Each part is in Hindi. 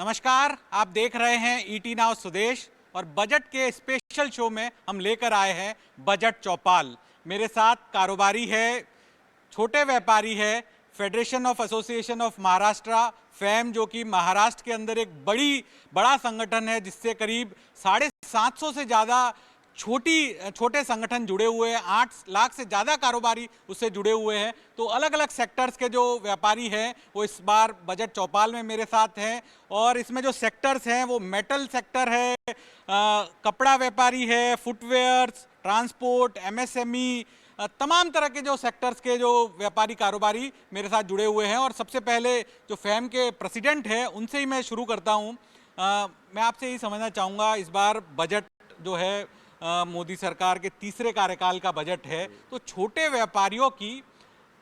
नमस्कार, आप देख रहे हैं ईटी नाउ स्वदेश और बजट के स्पेशल शो में हम लेकर आए हैं बजट चौपाल। मेरे साथ कारोबारी है, छोटे व्यापारी है, federation of association of Maharashtra fam, जो कि महाराष्ट्र के अंदर एक बड़ा संगठन है जिससे करीब 750 से ज़्यादा छोटे संगठन जुड़े हुए हैं। 8 लाख से ज़्यादा कारोबारी उससे जुड़े हुए हैं। तो अलग अलग सेक्टर्स के जो व्यापारी हैं वो इस बार बजट चौपाल में मेरे साथ हैं। और इसमें जो सेक्टर्स हैं वो मेटल सेक्टर है, कपड़ा व्यापारी है, फुटवेयर्स, ट्रांसपोर्ट, एमएसएमई, तमाम तरह के जो सेक्टर्स के जो व्यापारी कारोबारी मेरे साथ जुड़े हुए हैं। और सबसे पहले जो फैम के प्रेसिडेंट हैं उनसे ही मैं शुरू करता हूं। मैं आपसे यही समझना चाहूँगा, इस बार बजट जो है मोदी सरकार के तीसरे कार्यकाल का बजट है, तो छोटे व्यापारियों की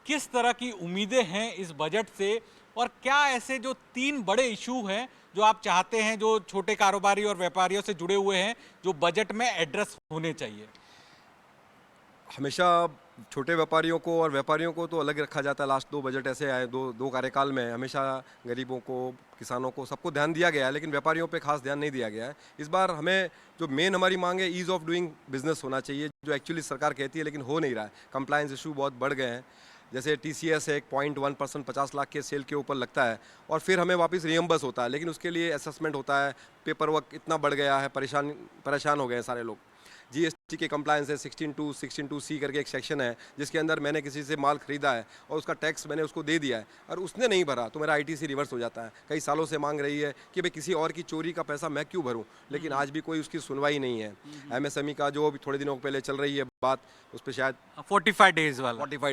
किस तरह की उम्मीदें हैं इस बजट से, और क्या ऐसे जो 3 बड़े इशू हैं जो आप चाहते हैं, जो छोटे कारोबारी और व्यापारियों से जुड़े हुए हैं, जो बजट में एड्रेस होने चाहिए? हमेशा छोटे व्यापारियों को और व्यापारियों को तो अलग रखा जाता है। लास्ट 2 बजट ऐसे आए, दो कार्यकाल में हमेशा गरीबों को, किसानों को, सबको ध्यान दिया गया है, लेकिन व्यापारियों पे खास ध्यान नहीं दिया गया है। इस बार हमें जो मेन हमारी मांग है, ईज़ ऑफ डूइंग बिजनेस होना चाहिए, जो एक्चुअली सरकार कहती है लेकिन हो नहीं रहा है। कंप्लायंस इशू बहुत बढ़ गए हैं। जैसे टीसीएस है, 0.1% 50 लाख के सेल के ऊपर लगता है और फिर हमें वापस रियम्बर्स होता है, लेकिन उसके लिए असेसमेंट होता है, पेपर वर्क इतना बढ़ गया है, परेशान हो गए हैं सारे लोग। जीएसटी के कंप्लायंस है, 16(2) करके एक सेक्शन है जिसके अंदर मैंने किसी से माल खरीदा है और उसका टैक्स मैंने उसको दे दिया है और उसने नहीं भरा तो मेरा आईटीसी रिवर्स हो जाता है। कई सालों से मांग रही है कि भाई किसी और की चोरी का पैसा मैं क्यों भरूं, लेकिन आज भी कोई उसकी सुनवाई नहीं है। एमएसएमई का जो अभी थोड़े दिनों पहले चल रही है बात, उस पर शायद 45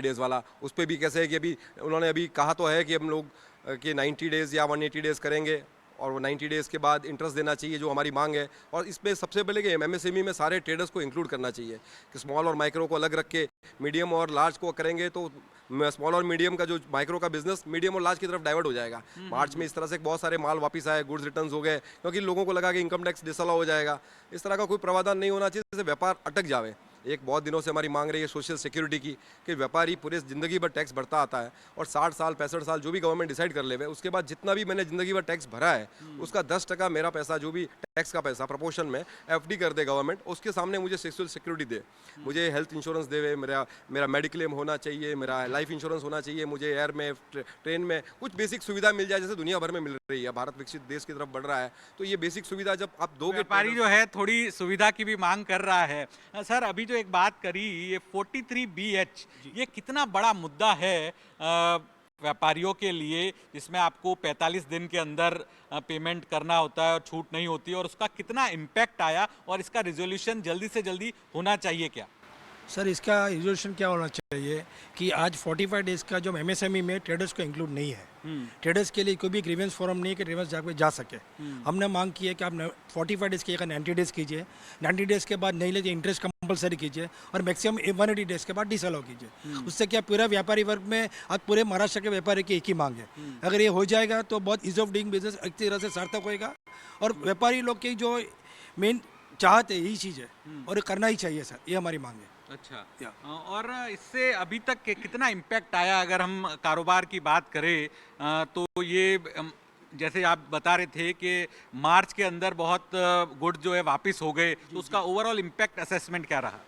डेज वाला, उस पर भी कैसे है कि अभी उन्होंने अभी कहा तो है कि हम लोग कि 90 डेज़ या 180 डेज़ करेंगे और वो 90 डेज़ के बाद इंटरेस्ट देना चाहिए, जो हमारी मांग है। और इसमें सबसे पहले कि एमएसएमई में सारे ट्रेडर्स को इंक्लूड करना चाहिए कि स्मॉल और माइक्रो को अलग रख के मीडियम और लार्ज को करेंगे तो स्मॉल और मीडियम का जो माइक्रो का बिजनेस मीडियम और लार्ज की तरफ डाइवर्ट हो जाएगा। मार्च में इस तरह से बहुत सारे माल वापस आए, गुड्स रिटर्न्स हो गए, क्योंकि लोगों को लगा कि इनकम टैक्स डिसअलाउ हो जाएगा। इस तरह का कोई प्रावधान नहीं होना चाहिए जिससे व्यापार अटक जावे। एक बहुत दिनों से हमारी मांग रही है सोशल सिक्योरिटी की, कि व्यापारी पूरे ज़िंदगी भर टैक्स भरता आता है और 60 साल 65 साल जो भी गवर्नमेंट डिसाइड कर ले हुए, उसके बाद जितना भी मैंने ज़िंदगी भर टैक्स भरा है उसका 10% मेरा पैसा, जो भी टैक्स का पैसा प्रोपोर्शन में एफडी कर दे गवर्नमेंट, उसके सामने मुझे सोशल सिक्योरिटी दे, मुझे हेल्थ इंश्योरेंस दे, मेरा मेडिक्लेम होना चाहिए, मेरा लाइफ इंश्योरेंस होना चाहिए, मुझे एयर में, ट्रेन में कुछ बेसिक सुविधा मिल जाए जैसे दुनिया भर में मिल रही है। भारत विकसित देश की तरफ बढ़ रहा है, तो ये बेसिक सुविधा जब आप दोगे, व्यापारी जो है थोड़ी सुविधा की भी मांग कर रहा है। सर, अभी जो एक बात करी, ये 43BH, ये कितना बड़ा मुद्दा है व्यापारियों के लिए, जिसमें आपको 45 दिन के अंदर पेमेंट करना होता है और छूट नहीं होती, और उसका कितना इम्पैक्ट आया और इसका रिजोल्यूशन जल्दी से जल्दी होना चाहिए क्या? सर, इसका रिजोल्यूशन क्या होना चाहिए कि आज 45 डेज़ का जो एमएसएमई में ट्रेडर्स को इंक्लूड नहीं है। ट्रेडर्स के लिए कोई भी ग्रीवेंस फॉरम नहीं है कि ट्रेडर्स जाकर जा सके। हमने मांग की है कि आप 45 डेज़ की जगह 90 डेज़ कीजिए, 90 डेज़ के बाद नहीं लेते इंटरेस्ट कंपलसरी कीजिए और मैक्सिमम 180 डेज़ के बाद डिसअलाउ कीजिए। उससे क्या पूरा व्यापारी वर्ग में, आज पूरे महाराष्ट्र के व्यापारी की एक ही मांग है। अगर ये हो जाएगा तो बहुत ईज ऑफ डूइंग बिजनेस एक तरह से सार्थक होएगा और व्यापारी लोग की जो मेन चाहते यही चीज़ है और ये करना ही चाहिए सर, ये हमारी मांग है। अच्छा, और इससे अभी तक कितना इम्पैक्ट आया? अगर हम कारोबार की बात करें तो ये जैसे आप बता रहे थे कि मार्च के अंदर बहुत गुड जो है वापस हो गए, तो उसका ओवरऑल इम्पैक्ट असेसमेंट क्या रहा?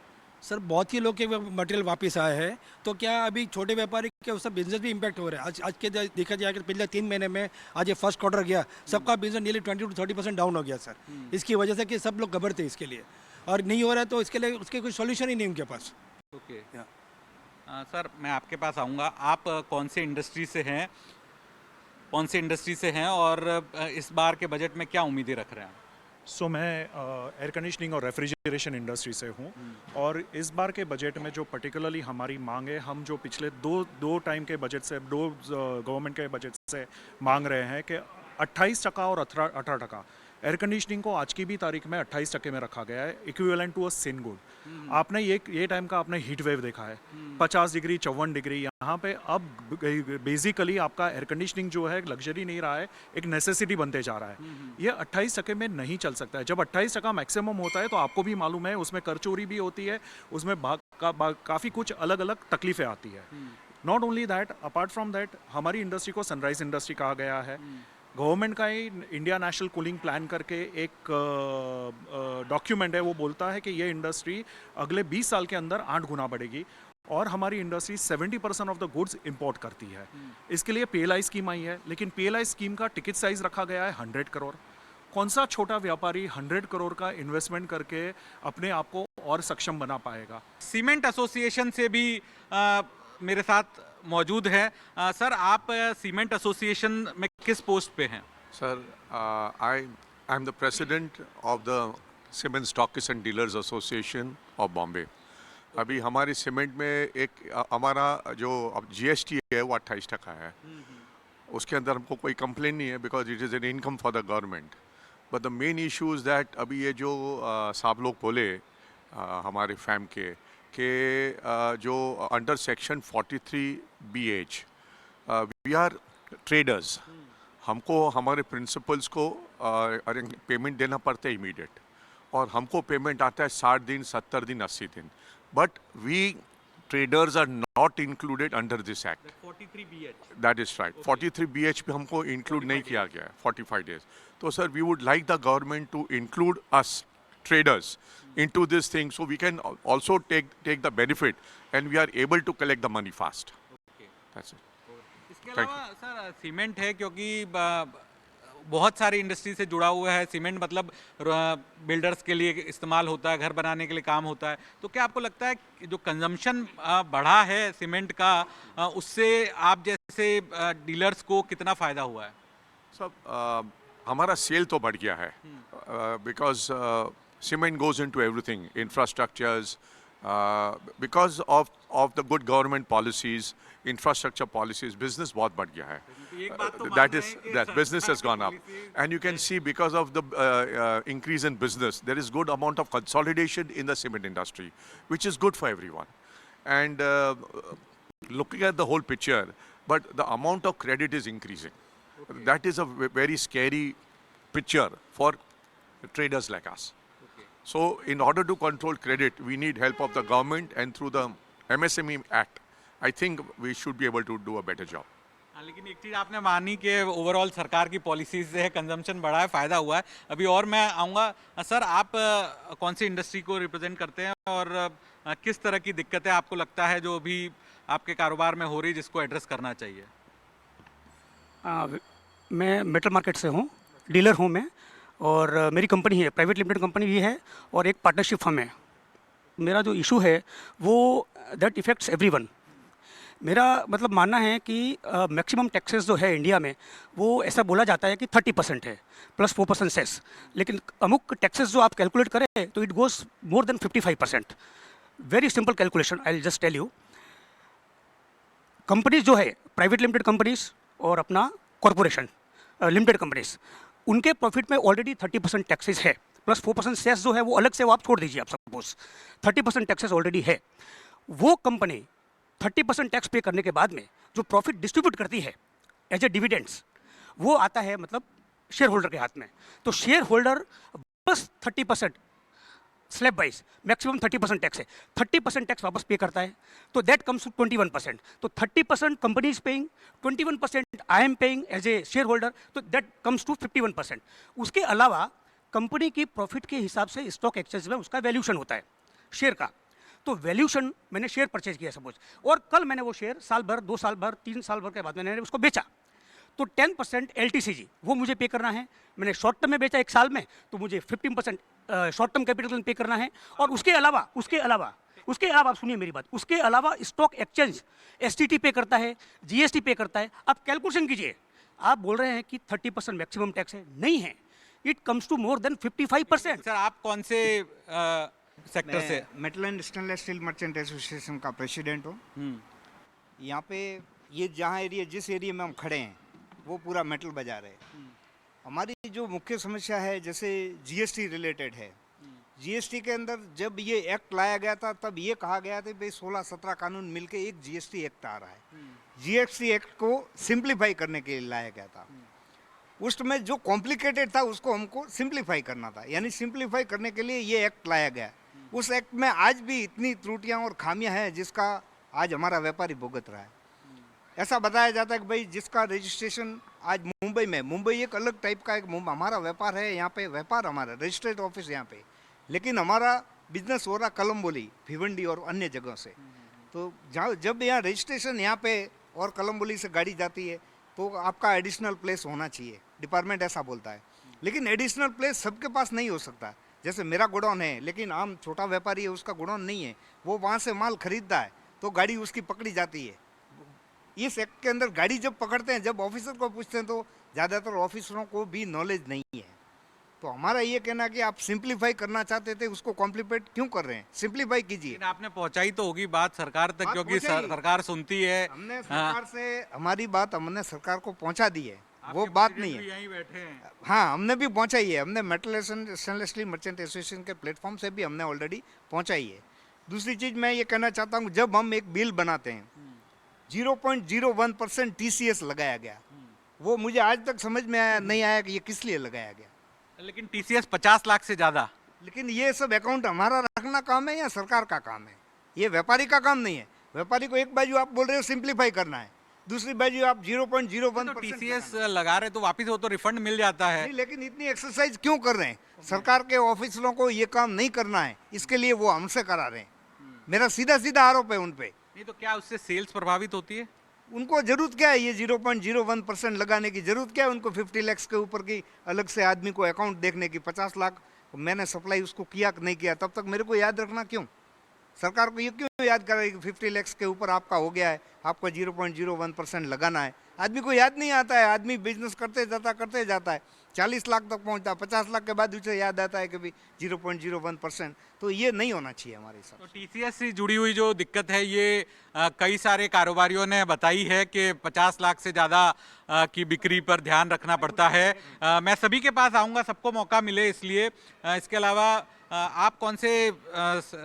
सर, बहुत ही लोग के मटेरियल वापस आए हैं, तो क्या अभी छोटे व्यापारी के उसका बिजनेस भी इम्पैक्ट हो रहा है। आज के देखा जाए कि पिछले 3 महीने में, आज ये फर्स्ट क्वार्टर गया, सबका बिजनेस नियरली 20 to 30% डाउन हो गया सर। इसकी वजह से कि सब लोग घबरते इसके लिए और नहीं हो रहा है, तो इसके लिए उसके कोई सॉल्यूशन ही नहीं उनके पास। ओके, सर मैं आपके पास आऊँगा। आप कौन से इंडस्ट्री से हैं और इस बार के बजट में क्या उम्मीदें रख रहे हैं? सो मैं एयर कंडीशनिंग और रेफ्रिजरेशन इंडस्ट्री से हूँ और इस बार के बजट में जो पर्टिकुलरली हमारी मांग है, हम जो पिछले दो टाइम के बजट से, दो गवर्नमेंट के बजट से मांग रहे हैं कि 28% और 18%। एयर कंडीशनिंग को आज की भी तारीख में 28% में रखा गया है, equivalent to a sin good. आपने ये टाइम का आपने हीट वेव देखा है, 50 डिग्री 54 डिग्री यहाँ पे। अब बेसिकली आपका एयर कंडीशनिंग जो है लग्जरी नहीं रहा है, एक नेसेसिटी बनते जा रहा है। ये 28% में नहीं चल सकता है। जब 28% मैक्सिमम होता है तो आपको भी मालूम है उसमें कर चोरी भी होती है, उसमें काफ़ी कुछ अलग अलग तकलीफें आती है। Not only that, apart from that, हमारी इंडस्ट्री को सनराइज इंडस्ट्री कहा गया है। गवर्नमेंट का ही इंडिया नेशनल कूलिंग प्लान करके एक डॉक्यूमेंट है, वो बोलता है कि ये इंडस्ट्री अगले 20 साल के अंदर 8 गुना बढ़ेगी और हमारी industry 70% of the goods import करती है। इसके लिए पीएलआई स्कीम आई है, लेकिन पीएलआई स्कीम का टिकट साइज रखा गया है 100 करोड़। कौन सा छोटा व्यापारी 100 करोड़ का इन्वेस्टमेंट करके अपने आप को और सक्षम बना पाएगा? सीमेंट एसोसिएशन से भी मेरे साथ मौजूद है। सर, आप सीमेंट एसोसिएशन में किस पोस्ट पे हैं? Sir, I'm the president of the Cement Stockists and Dealers Association of Bombay. अभी हमारी सीमेंट में एक हमारा जो अब जीएसटी है वो 28% है। उसके अंदर हमको कोई कंप्लेन नहीं है, because it is an income for the government. But the main issue is that अभी ये जो साहब लोग बोले हमारे फैम के जो under section 43BH we are traders, हमको हमारे प्रिंसिपल्स को पेमेंट देना पड़ता है इमीडिएट, और हमको पेमेंट आता है 60 दिन, 70 दिन, 80 दिन। But we traders are not included under this act. 43BH. That is right. 43BH पे हमको include नहीं किया गया है 45 days. तो sir, we would like the government to include us traders into this thing, so we can also take the benefit and we are able to collect the money fast. Okay. That's it. इसके Thank अलावा सर सीमेंट है, क्योंकि बहुत सारी इंडस्ट्री से जुड़ा हुआ है। सीमेंट मतलब बिल्डर्स के लिए इस्तेमाल होता है, घर बनाने के लिए काम होता है। तो क्या आपको लगता है कि जो कंजम्पशन बढ़ा है सीमेंट का, उससे आप जैसे डीलर्स को कितना फ़ायदा हुआ है? सब हमारा सेल तो बढ़ गया है, because cement goes into everything, infrastructures, because of the good government policies, infrastructure policies, business बहुत बढ़ गया है। That is that business has gone up, and you can see because of the increase in business, there is good amount of consolidation in the cement industry, which is good for everyone. And looking at the whole picture, but the amount of credit is increasing. Okay. That is a very scary picture for traders like us. Okay. So in order to control credit, we need help of the government, and through the MSME Act, I think we should be able to do a better job. लेकिन एक चीज़ आपने मानी कि ओवरऑल सरकार की पॉलिसीज से कंजम्पशन बढ़ा है, फ़ायदा हुआ है। अभी और मैं आऊँगा। सर, आप कौन सी इंडस्ट्री को रिप्रेजेंट करते हैं और किस तरह की दिक्कतें आपको लगता है जो अभी आपके कारोबार में हो रही, जिसको एड्रेस करना चाहिए? मैं मेटल मार्केट से हूँ, डीलर हूँ मैं, और मेरी कंपनी है, प्राइवेट लिमिटेड कंपनी भी है और एक पार्टनरशिप फर्म है। मेरा जो इशू है वो दैट इफेक्ट्स एवरीवन। मेरा मतलब मानना है कि मैक्सिमम टैक्सेस जो है इंडिया में, वो ऐसा बोला जाता है कि 30% है प्लस 4% सेस, लेकिन अमुक टैक्सेस जो आप कैलकुलेट करें तो it goes more than 55%। Very simple calculation, I will just tell you. Companies जो है, प्राइवेट लिमिटेड कंपनीज और अपना कॉरपोरेशन लिमिटेड कंपनीज, उनके प्रॉफिट में ऑलरेडी 30% टैक्सेस है, प्लस 4% सेस जो है वो अलग से, वो आप छोड़ दीजिए, आप सपोज 30% टैक्सेस ऑलरेडी है। वो कंपनी 30% टैक्स पे करने के बाद में जो प्रॉफिट डिस्ट्रीब्यूट करती है एज ए डिविडेंड्स, वो आता है मतलब शेयर होल्डर के हाथ में। तो शेयर होल्डर बस 30% स्लैब वाइज मैक्सिमम 30% टैक्स है, 30% टैक्स वापस पे करता है, तो दैट कम्स टू 21%। तो 30% company is paying, 21% I am paying as a share holder, तो दैट कम्स टू 51%। उसके अलावा कंपनी की प्रॉफिट के हिसाब से स्टॉक एक्सचेंज में उसका वैल्यूशन होता है शेयर का। तो वैल्यूशन, मैंने शेयर परचेज किया सपोज, और कल मैंने वो शेयर साल भर, 2 साल भर, 3 साल भर के बाद मैंने उसको बेचा, तो 10% LTCG वो मुझे पे करना है। मैंने शॉर्ट टर्म में बेचा 1 साल में, तो मुझे 15% शॉर्ट टर्म कैपिटल पे करना है। और उसके अलावा आप सुनिए मेरी बात, उसके अलावा स्टॉक एक्सचेंज STT पे करता है, GST पे करता है। आप कैलकुलेशन कीजिए, आप बोल रहे हैं कि 30% मैक्सिमम टैक्स है, नहीं है, it comes to more than 55%। Sir, आप कौन से सेक्टर से? Metal and stainless steel merchant association का प्रेसिडेंट हूँ। यहाँ पे ये जहाँ एरिया, जिस एरिया में हम खड़े हैं, वो पूरा मेटल बाजार है। हमारी जो मुख्य समस्या है, जैसे GST रिलेटेड है, GST के अंदर जब ये एक्ट लाया गया था, तब ये कहा गया था भाई 16-17 कानून मिलके एक GST एक्ट आ रहा है। GST एक्ट को सिंप्लीफाई करने के लिए लाया गया था। उसमें जो कॉम्प्लिकेटेड था उसको हमको सिंप्लीफाई करना था, यानी सिंप्लीफाई करने के लिए ये एक्ट लाया गया। उस एक्ट में आज भी इतनी त्रुटियां और खामियां हैं जिसका आज हमारा व्यापारी भुगत रहा है। ऐसा बताया जाता है कि भाई जिसका रजिस्ट्रेशन आज मुंबई में, मुंबई एक अलग टाइप का एक हमारा व्यापार है, यहाँ पे व्यापार हमारा रजिस्ट्रेट ऑफिस यहाँ पे, लेकिन हमारा बिजनेस हो रहा कलम्बोली, भिवंडी और अन्य जगह से। तो जहाँ जब यहाँ रजिस्ट्रेशन यहाँ पे और कलम्बोली से गाड़ी जाती है तो आपका एडिशनल प्लेस होना चाहिए, डिपार्टमेंट ऐसा बोलता है। लेकिन एडिशनल प्लेस सबके पास नहीं हो सकता। जैसे मेरा गोडाउन है, लेकिन आम छोटा व्यापारी है, उसका गोडाउन नहीं है, वो वहाँ से माल खरीदता है तो गाड़ी उसकी पकड़ी जाती है। इस एक्ट के अंदर गाड़ी जब पकड़ते हैं, जब ऑफिसर को पूछते हैं तो ज़्यादातर ऑफिसरों को भी नॉलेज नहीं है। तो हमारा ये कहना कि आप सिंप्लीफाई करना चाहते थे, उसको कॉम्प्लिकेट क्यों कर रहे हैं? सिंप्लीफाई कीजिए। लेकिन आपने पहुंचाई तो होगी बात सरकार तक, बात क्योंकि पहुंचाई। सरकार सुनती है। हमने सरकार से हमारी बात हमने सरकार को पहुंचा दी है, वो आपके बात प्रेसिडेंट नहीं भी है। यहीं बैठे हैं। हाँ, हमने भी पहुंचाई है, हमने metal stainless steel merchant association के प्लेटफॉर्म से भी हमने ऑलरेडी पहुंचाई है। दूसरी चीज़ मैं ये कहना चाहता हूँ, जब हम एक बिल बनाते हैं 0.01% TCS लगाया गया, वो मुझे आज तक समझ में नहीं आया कि ये किस लिए लगाया गया। लेकिन TCS 50 लाख से ज्यादा। लेकिन ये सब अकाउंट हमारा रखना काम है या सरकार का काम है? ये व्यापारी का काम नहीं है। व्यापारी को एक बाजू आप बोल रहे हो सिंप्लीफाई करना है, दूसरी बाजू आप 0.01% तो TCS लगा रहे तो वापिस हो तो रिफंड मिल जाता है। नहीं, लेकिन इतनी एक्सरसाइज क्यों कर रहे हैं? सरकार के ऑफिसरों को ये काम नहीं करना है, इसके लिए वो हमसे करा रहे हैं। मेरा सीधा सीधा आरोप है उन पे। नहीं तो क्या उससे सेल्स प्रभावित होती है? उनको जरूरत क्या है ये 0.01% लगाने की? जरूरत क्या है उनको 50 लाख के ऊपर की अलग से आदमी को अकाउंट देखने की? 50 लाख मैंने सप्लाई उसको किया कि नहीं किया, तब तक मेरे को याद रखना क्यों? सरकार को ये क्यों याद कर रही है कि 50 लाख के ऊपर आपका हो गया है, आपको 0.01% लगाना है? आदमी को याद नहीं आता है, आदमी बिजनेस करते जाता है, 40 लाख तक पहुंचता है, 50 लाख के बाद उसे याद आता है कि भाई 0.01%। तो ये नहीं होना चाहिए हमारे हिसाब तो से। TCS से जुड़ी हुई जो दिक्कत है ये कई सारे कारोबारियों ने बताई है कि 50 लाख से ज़्यादा की बिक्री पर ध्यान रखना पड़ता है। मैं सभी के पास आऊँगा, सबको मौका मिले इसलिए। इसके अलावा आप कौन से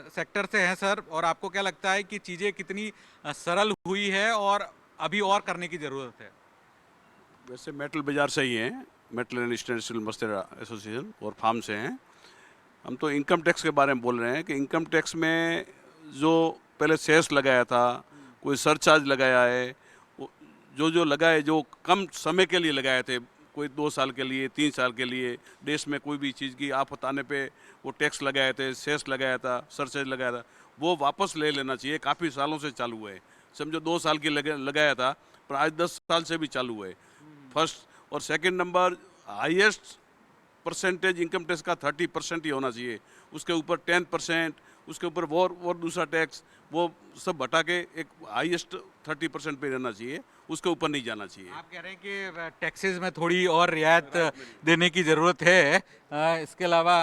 सेक्टर से हैं सर, और आपको क्या लगता है कि चीज़ें कितनी सरल हुई है और अभी और करने की ज़रूरत है? वैसे मेटल बाज़ार से ही हैं, metal and stainless steel merchant association और फार्म से हैं। हम तो इनकम टैक्स के बारे में बोल रहे हैं कि इनकम टैक्स में जो पहले सेस लगाया था, कोई सरचार्ज लगाया है, जो लगाए, जो कम समय के लिए लगाए थे, कोई 2 साल के लिए, 3 साल के लिए, देश में कोई भी चीज़ की आफत आने पे वो टैक्स लगाए थे, सेस लगाया था, सरचार्ज लगाया था, वो वापस ले लेना चाहिए। काफ़ी सालों से चालू है, समझो 2 साल की लगाया था, पर आज 10 साल से भी चालू है। फर्स्ट और second number, highest percentage income tax का 30% ही होना चाहिए। उसके ऊपर 10%, उसके ऊपर और दूसरा टैक्स, वो सब हटा के एक हाईएस्ट 30% पे रहना चाहिए, उसके ऊपर नहीं जाना चाहिए। आप कह रहे हैं कि टैक्सेस में थोड़ी और रियायत देने की ज़रूरत है। इसके अलावा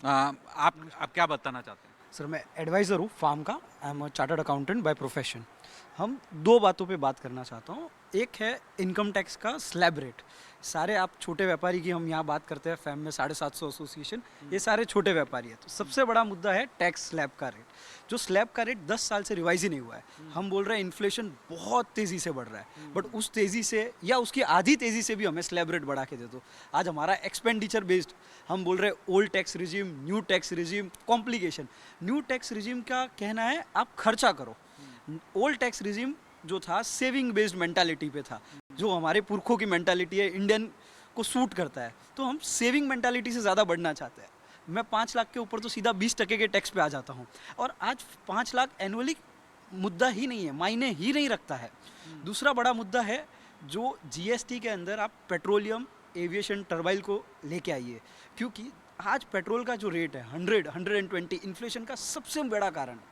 आप क्या बताना चाहते हैं? सर मैं एडवाइज़र हूँ फार्म का, I am a chartered accountant by profession. हम 2 बातों पे बात करना चाहता हूँ। एक है इनकम टैक्स का स्लैब रेट। सारे आप छोटे व्यापारी की हम यहाँ बात करते हैं, फैम में 750 एसोसिएशन, ये सारे छोटे व्यापारी हैं। तो सबसे बड़ा मुद्दा है टैक्स स्लैब का रेट। जो स्लैब का रेट 10 साल से रिवाइज ही नहीं हुआ है। हम बोल रहे हैं इन्फ्लेशन बहुत तेज़ी से बढ़ रहा है, बट उस तेज़ी से या उसकी आधी तेज़ी से भी हमें स्लैब रेट बढ़ा के दे दो। आज हमारा एक्सपेंडिचर बेस्ड, हम बोल रहे हैं old tax regime, new tax regime, complication. New tax regime का कहना है आप खर्चा करो। ओल्ड टैक्स रिजीम जो था सेविंग बेस्ड मेंटालिटी पे था, जो हमारे पुरखों की मेंटालिटी है, इंडियन को सूट करता है। तो हम सेविंग मेंटालिटी से ज़्यादा बढ़ना चाहते हैं। मैं 5 लाख के ऊपर तो सीधा 20% के टैक्स पे आ जाता हूँ, और आज 5 लाख एनुअली मुद्दा ही नहीं है, मायने ही नहीं रखता है। दूसरा बड़ा मुद्दा है जो GST के अंदर आप पेट्रोलियम, एविएशन, टर्बाइल को लेके आइए, क्योंकि आज पेट्रोल का जो रेट है 120 इन्फ्लेशन का सबसे बड़ा कारण है।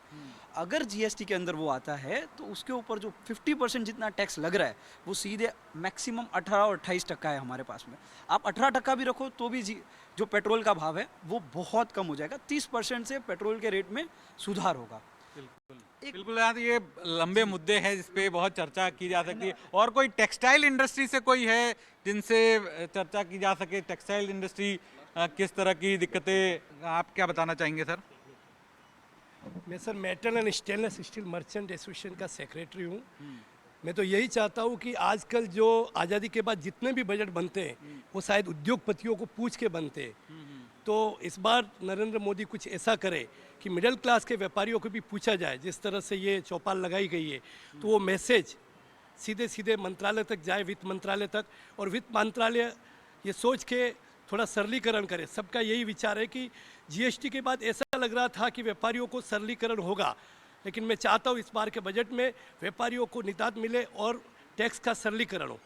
अगर GST के अंदर वो आता है तो उसके ऊपर जो 50% जितना टैक्स लग रहा है वो सीधे मैक्सिमम 18 और 28% है हमारे पास में। आप 18% भी रखो तो भी जो पेट्रोल का भाव है वो बहुत कम हो जाएगा। 30% से पेट्रोल के रेट में सुधार होगा। बिल्कुल यार, ये लंबे मुद्दे हैं जिस पे बहुत चर्चा की जा सकती है। और कोई टेक्सटाइल इंडस्ट्री से कोई है जिनसे चर्चा की जा सके? टेक्सटाइल इंडस्ट्री किस तरह की दिक्कतें, आप क्या बताना चाहेंगे सर? मैं sir metal and stainless steel merchant association का सेक्रेटरी हूँ। मैं तो यही चाहता हूँ कि आजकल जो आज़ादी के बाद जितने भी बजट बनते हैं वो शायद उद्योगपतियों को पूछ के बनते हैं। तो इस बार नरेंद्र मोदी कुछ ऐसा करे कि मिडिल क्लास के व्यापारियों को भी पूछा जाए। जिस तरह से ये चौपाल लगाई गई है तो वो मैसेज सीधे सीधे मंत्रालय तक जाए, वित्त मंत्रालय तक, और वित्त मंत्रालय ये सोच के थोड़ा सरलीकरण करे। सबका यही विचार है कि जीएसटी के बाद ऐसा लग रहा था कि व्यापारियों को सरलीकरण होगा, लेकिन मैं चाहता हूँ इस बार के बजट में व्यापारियों को निदान मिले और टैक्स का सरलीकरण हो।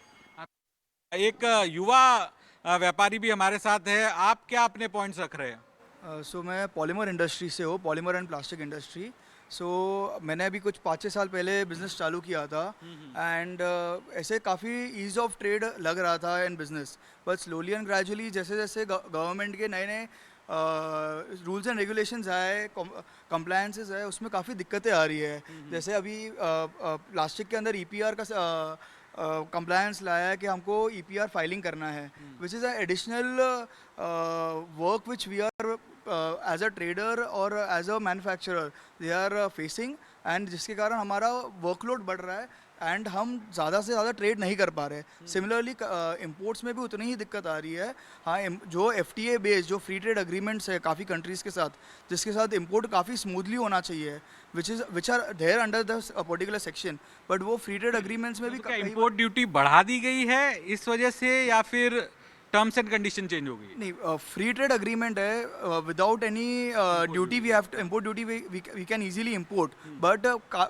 एक युवा व्यापारी भी हमारे साथ है, आप क्या अपने पॉइंट्स रख रहे हैं? सो मैं पॉलीमर इंडस्ट्री से हूँ, पॉलीमर एंड प्लास्टिक इंडस्ट्री। सो मैंने अभी कुछ 5-6 साल पहले बिज़नेस चालू किया था एंड ऐसे काफ़ी ईज़ ऑफ ट्रेड लग रहा था इन business, but slowly and gradually जैसे जैसे गवर्नमेंट के नए नए रूल्स एंड रेगुलेशंस आए, कंप्लायंसेस है, उसमें काफ़ी दिक्कतें आ रही है। जैसे अभी प्लास्टिक के अंदर EPR का कंप्लायंस लाया है कि हमको EPR फाइलिंग करना है, which is additional work which we are as a trader और as a manufacturer they are facing, and जिसके कारण हमारा वर्कलोड बढ़ रहा है एंड हम ज़्यादा से ज़्यादा ट्रेड नहीं कर पा रहे। सिमिलरली इंपोर्ट्स में भी उतनी ही दिक्कत आ रही है। हाँ, जो FTA बेस्ड जो फ्री ट्रेड अग्रीमेंट्स है काफ़ी कंट्रीज़ के साथ, जिसके साथ इंपोर्ट काफ़ी स्मूथली होना चाहिए, which are there under the particular section, but वो फ्री ट्रेड अग्रीमेंट्स में भी क्या इंपोर्ट ड्यूटी बढ़ा दी गई है इस वजह से, या फिर टर्म्स एंड कंडीशन चेंज हो गई? नहीं, फ्री ट्रेड अग्रीमेंट है, without any duty we have import duty we can easily import, but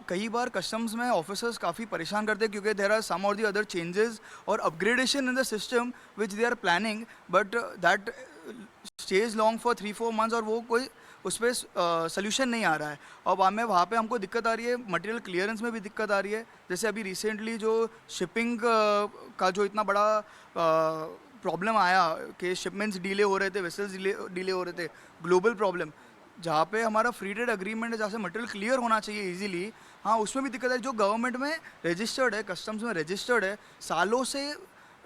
कई बार कस्टम्स में ऑफिसर्स काफ़ी परेशान करते हैं क्योंकि देर are some or the other changes और upgradation in the system which they are planning, but that stays long for 3-4 months और वो कोई उस पर सोल्यूशन नहीं आ रहा है। अब हमें वहाँ पे हमको दिक्कत आ रही है, मटेरियल क्लियरेंस में भी दिक्कत आ रही है। जैसे अभी रिसेंटली जो शिपिंग का जो इतना बड़ा प्रॉब्लम आया कि शिपमेंट्स डिले हो रहे थे, वेसल्स डिले हो रहे थे, ग्लोबल प्रॉब्लम, जहाँ पे हमारा फ्री ट्रेड अग्रीमेंट है, जहाँ से मटेरियल क्लियर होना चाहिए इजीली, हाँ उसमें भी दिक्कत है। जो गवर्नमेंट में रजिस्टर्ड है, कस्टम्स में रजिस्टर्ड है, सालों से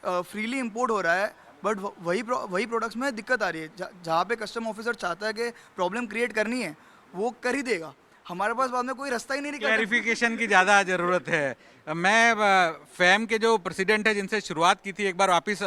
फ्रीली इंपोर्ट हो रहा है, बट वही प्रोडक्ट्स में दिक्कत आ रही है। जहाँ पे कस्टम ऑफिसर चाहता है कि प्रॉब्लम क्रिएट करनी है, वो कर ही देगा, हमारे पास बाद में कोई रास्ता ही नहीं निकलता। क्लैरिफिकेशन की ज़्यादा ज़रूरत है। मैं फैम के जो प्रेसिडेंट है जिनसे शुरुआत की थी, एक बार वापस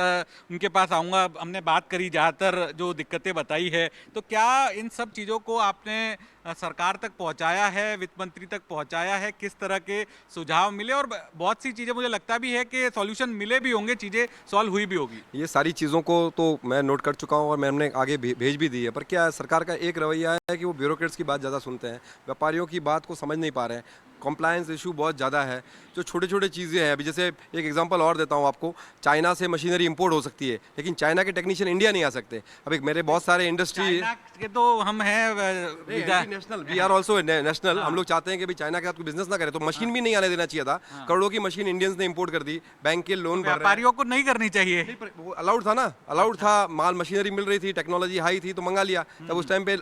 उनके पास आऊँगा। हमने बात करी ज़्यादातर जो दिक्कतें बताई है, तो क्या इन सब चीज़ों को आपने सरकार तक पहुंचाया है, वित्त मंत्री तक पहुंचाया है? किस तरह के सुझाव मिले? और बहुत सी चीज़ें मुझे लगता भी है कि सॉल्यूशन मिले भी होंगे, चीज़ें सॉल्व हुई भी होगी। ये सारी चीज़ों को तो मैं नोट कर चुका हूँ और मैंने आगे भेज भी दी है, पर क्या सरकार का एक रवैया है कि वो ब्यूरोक्रेट्स की बात ज़्यादा सुनते हैं, व्यापारियों की बात को समझ नहीं पा रहे हैं। कॉम्प्लायंस इशू बहुत ज़्यादा है। जो छोटे छोटे चीज़ें हैं, अभी जैसे एक एग्जांपल और देता हूँ आपको, चाइना से मशीनरी इंपोर्ट हो सकती है, लेकिन चाइना के टेक्नीशियन इंडिया नहीं आ सकते। अब एक मेरे बहुत सारे इंडस्ट्री चाइना के तो हम हैं national, we are also national. हम लोग चाहते हैं कि भाई चाइना के साथ कोई बिजनेस ना करे, तो मशीन भी नहीं आने देना चाहिए था। करोड़ों की मशीन इंडियंस ने इंपोर्ट कर दी, बैंक के लोन व्यापारियों को नहीं करनी चाहिए। वो अलाउड था ना, अलाउड था, माल मशीनरी मिल रही थी, टेक्नोलॉजी हाई थी, तो मंगा लिया। तब उस टाइम पे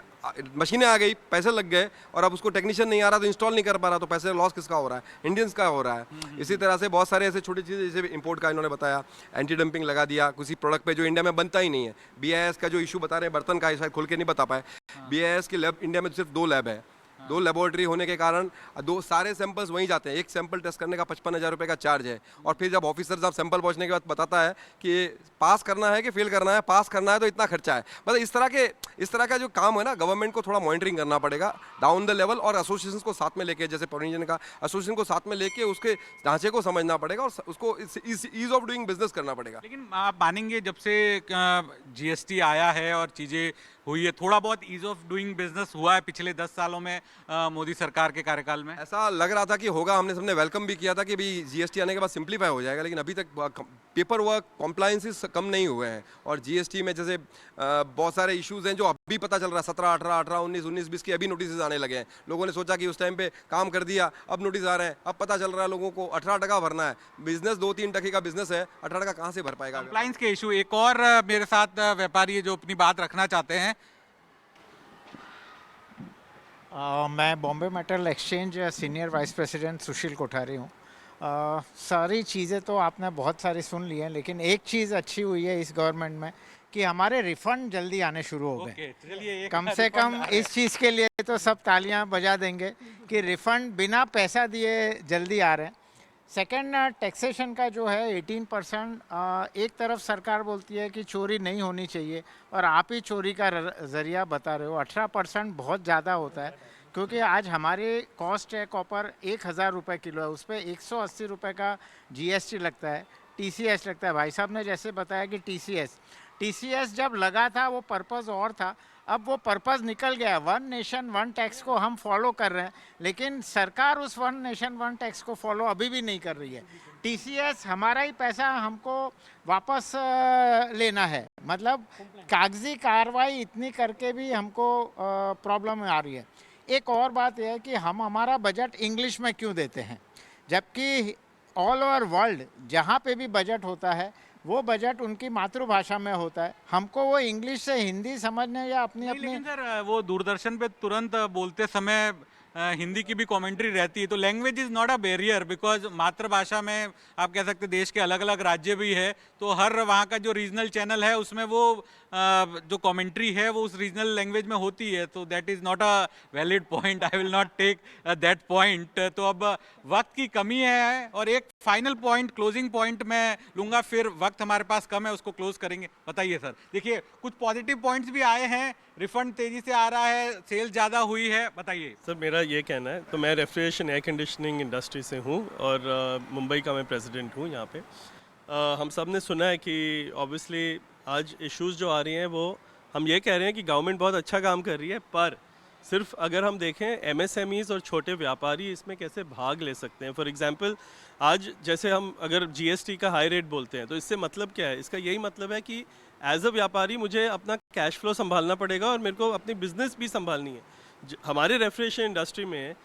मशीनें आ गई, पैसे लग गए, और अब उसको टेक्नीशियन नहीं आ रहा तो इंस्टॉल नहीं कर पा रहा, तो पैसे लॉस किसका हो रहा है? इंडियंस का हो रहा है। इसी तरह से बहुत सारे ऐसे छोटी चीज़ें, जैसे इंपोर्ट का इन्होंने बताया, एंटी डंपिंग लगा दिया किसी प्रोडक्ट पे जो इंडिया में बनता ही नहीं है। BIS का जो इशू बता रहे हैं बर्तन का, शायद खुल के नहीं बता पाए। BIS के लैब इंडिया में सिर्फ 2 लैब है, 2 लेबोरेटरी होने के कारण सारे सैंपल्स वहीं जाते हैं। एक सैंपल टेस्ट करने का 55,000 रुपये का चार्ज है, और फिर जब ऑफिसर साहब सैंपल पहुंचने के बाद बताता है कि पास करना है कि फेल करना है, पास करना है तो इतना खर्चा है। मतलब इस तरह का जो काम है ना, गवर्नमेंट को थोड़ा मॉनिटरिंग करना पड़ेगा डाउन द लेवल, और एसोसिएशन को साथ में लेके, जैसे प्रोविजन का एसोसिएशन को साथ में लेके उसके ढांचे को समझना पड़ेगा और उसको ईज ऑफ डूइंग बिजनेस करना पड़ेगा। लेकिन आप मानेंगे, जब से GST आया है और चीज़ें हुई है, थोड़ा बहुत ईज ऑफ डूइंग बिजनेस हुआ है पिछले 10 सालों में मोदी सरकार के कार्यकाल में? ऐसा लग रहा था कि होगा, हमने सबने वेलकम भी किया था कि भाई GST आने के बाद सिंप्लीफाई हो जाएगा, लेकिन अभी तक पेपर वर्क कॉम्प्लायंसेस कम नहीं हुए हैं। और GST में जैसे बहुत सारे इश्यूज हैं जो अभी पता चल रहा है, 17, 18, 19, 20 की अभी नोटिस आने लगे हैं। लोगों ने सोचा कि उस टाइम पे काम कर दिया, अब नोटिस आ रहे हैं, अब पता चल रहा है लोगों को 18% भरना है। बिजनेस 2-3% का बिजनेस है, 18% कहाँ से भर पाएगा? कंप्लायंस के इशू। एक और मेरे साथ व्यापारी जो अपनी बात रखना चाहते हैं। मैं Bombay metal exchange senior vice president Sushil Kothari हूँ। सारी चीज़ें तो आपने बहुत सारी सुन ली हैं, लेकिन एक चीज़ अच्छी हुई है इस गवर्नमेंट में कि हमारे रिफ़ंड जल्दी आने शुरू हो गए। कम से कम इस चीज़ के लिए तो सब तालियां बजा देंगे कि रिफ़ंड बिना पैसा दिए जल्दी आ रहे हैं। सेकेंड, टैक्सेशन का जो है 18%, एक तरफ सरकार बोलती है कि चोरी नहीं होनी चाहिए और आप ही चोरी का ज़रिया बता रहे हो। 18% बहुत ज़्यादा होता है, क्योंकि आज हमारी कॉस्ट है कॉपर 1000 रुपये किलो है, उस पर 180 रुपये का GST लगता है, TCS लगता है। भाई साहब ने जैसे बताया कि TCS जब लगा था वो पर्पज़ और था, अब वो पर्पज़ निकल गया। वन नेशन वन टैक्स को हम फॉलो कर रहे हैं, लेकिन सरकार उस वन नेशन वन टैक्स को फॉलो अभी भी नहीं कर रही है। TCS हमारा ही पैसा हमको वापस लेना है, मतलब कागजी कार्रवाई इतनी करके भी हमको प्रॉब्लम आ रही है। एक और बात यह है कि हम हमारा बजट इंग्लिश में क्यों देते हैं, जबकि ऑल ओवर वर्ल्ड जहाँ पे भी बजट होता है वो बजट उनकी मातृभाषा में होता है। हमको वो इंग्लिश से हिंदी समझने या अपनी अपनी लेकिन सर वो दूरदर्शन पे तुरंत बोलते समय हिंदी की भी कमेंट्री रहती है, तो language is not a barrier, because मातृभाषा में आप कह सकते देश के अलग अलग राज्य भी है, तो हर वहाँ का जो रीजनल चैनल है उसमें वो जो कमेंट्री है वो उस रीजनल लैंग्वेज में होती है, तो that is not a valid point. I will not take that point. तो अब वक्त की कमी है और एक फाइनल पॉइंट, क्लोजिंग पॉइंट मैं लूँगा, फिर वक्त हमारे पास कम है, उसको क्लोज करेंगे। बताइए सर। देखिए कुछ पॉजिटिव पॉइंट्स भी आए हैं, रिफंड तेजी से आ रहा है, सेल ज़्यादा हुई है, बताइए सर। मेरा ये कहना है, तो मैं रेफ्रिजरेशन एयर कंडीशनिंग इंडस्ट्री से हूँ और मुंबई का मैं प्रेसिडेंट हूँ यहाँ पे। हम सब ने सुना है कि ऑब्वियसली आज इश्यूज़ जो आ रही हैं वो हम ये कह रहे हैं कि गवर्नमेंट बहुत अच्छा काम कर रही है, पर सिर्फ अगर हम देखें MSMEs और छोटे व्यापारी इसमें कैसे भाग ले सकते हैं। फॉर एग्जांपल आज जैसे हम अगर GST का हाई रेट बोलते हैं तो इससे मतलब क्या है, इसका यही मतलब है कि एज अ व्यापारी मुझे अपना कैश फ्लो संभालना पड़ेगा और मेरे को अपनी बिजनेस भी संभालनी है। हमारे रेफ्रिजरेशन इंडस्ट्री में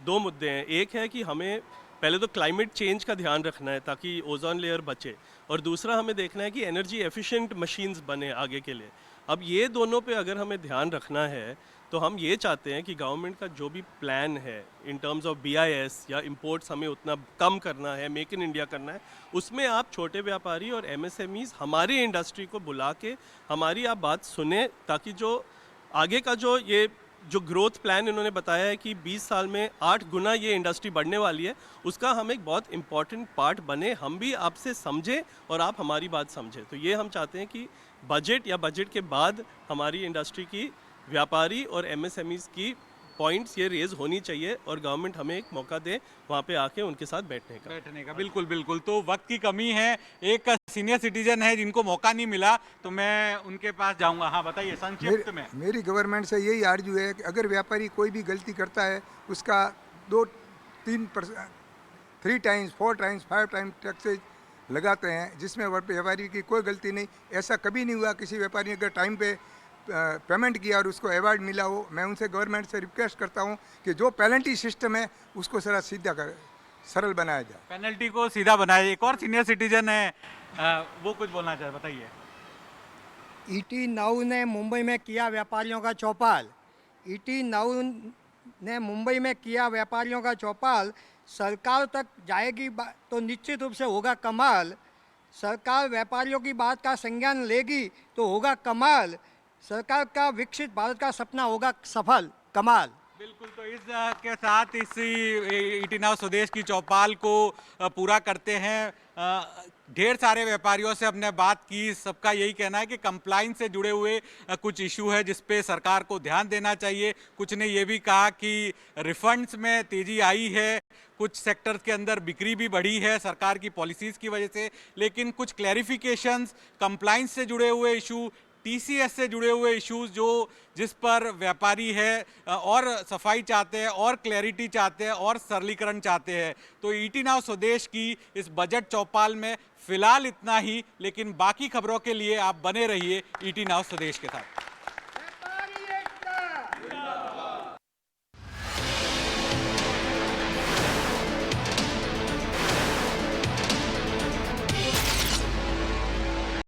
दो मुद्दे हैं। एक है कि हमें पहले तो क्लाइमेट चेंज का ध्यान रखना है ताकि ओजोन लेयर बचे, और दूसरा हमें देखना है कि एनर्जी एफिशिएंट मशीन्स बने आगे के लिए। अब ये दोनों पे अगर हमें ध्यान रखना है तो हम ये चाहते हैं कि गवर्नमेंट का जो भी प्लान है इन टर्म्स ऑफ BIS या इंपोर्ट्स हमें उतना कम करना है, मेक इन इंडिया करना है, उसमें आप छोटे व्यापारी और MSMEs हमारी इंडस्ट्री को बुला के हमारी आप बात सुने, ताकि जो आगे का जो ग्रोथ प्लान इन्होंने बताया है कि 20 साल में 8 गुना ये इंडस्ट्री बढ़ने वाली है, उसका हम एक बहुत इम्पॉर्टेंट पार्ट बने, हम भी आपसे समझें और आप हमारी बात समझें। तो ये हम चाहते हैं कि बजट या बजट के बाद हमारी इंडस्ट्री की व्यापारी और MSMEs की पॉइंट्स ये रेज होनी चाहिए और गवर्नमेंट हमें एक मौका दे वहाँ पे आके उनके साथ बैठने का। बिल्कुल बिल्कुल। तो वक्त की कमी है, एक सीनियर सिटीजन है जिनको मौका नहीं मिला, तो मैं उनके पास जाऊंगा। हाँ बताइए संक्षिप्त में। मेरी गवर्नमेंट से यही आर्जू है कि अगर व्यापारी कोई भी गलती करता है उसका 2-3%, 3 टाइम्स 4 टाइम्स 5 टाइम्स टैक्सेज लगाते हैं, जिसमें व्यापारी की कोई गलती नहीं। ऐसा कभी नहीं हुआ किसी व्यापारी ने अगर टाइम पे पेमेंट किया और उसको अवार्ड मिला हो। मैं उनसे गवर्नमेंट से रिक्वेस्ट करता हूं कि जो पेनल्टी सिस्टम है उसको जरा सीधा सरल बनाया जाए, पेनल्टी को सीधा बनाया। एक और सीनियर सिटीजन है, वो कुछ बोलना चाहे, बताइए। ET नाउ ने मुंबई में किया व्यापारियों का चौपाल। ET नाउ ने मुंबई में किया व्यापारियों का चौपाल। सरकार तक जाएगी तो निश्चित रूप से होगा कमाल। सरकार व्यापारियों की बात का संज्ञान लेगी तो होगा कमाल। सरकार का विकसित भारत का सपना होगा सफल, कमाल। बिल्कुल। तो इस के साथ इस ET नाउ स्वदेश की चौपाल को पूरा करते हैं। ढेर सारे व्यापारियों से हमने बात की, सबका यही कहना है कि कंप्लाइंस से जुड़े हुए कुछ इशू है जिस पे सरकार को ध्यान देना चाहिए। कुछ ने ये भी कहा कि रिफंड्स में तेजी आई है, कुछ सेक्टर्स के अंदर बिक्री भी बढ़ी है सरकार की पॉलिसीज़ की वजह से, लेकिन कुछ क्लैरिफिकेशंस, कंप्लाइंस से जुड़े हुए इशू, TCS से जुड़े हुए इश्यूज जिस पर व्यापारी है और सफाई चाहते हैं और क्लैरिटी चाहते हैं और सरलीकरण चाहते हैं। तो ET नाउ स्वदेश की इस बजट चौपाल में फिलहाल इतना ही, लेकिन बाकी खबरों के लिए आप बने रहिए ET नाउ स्वदेश के साथ।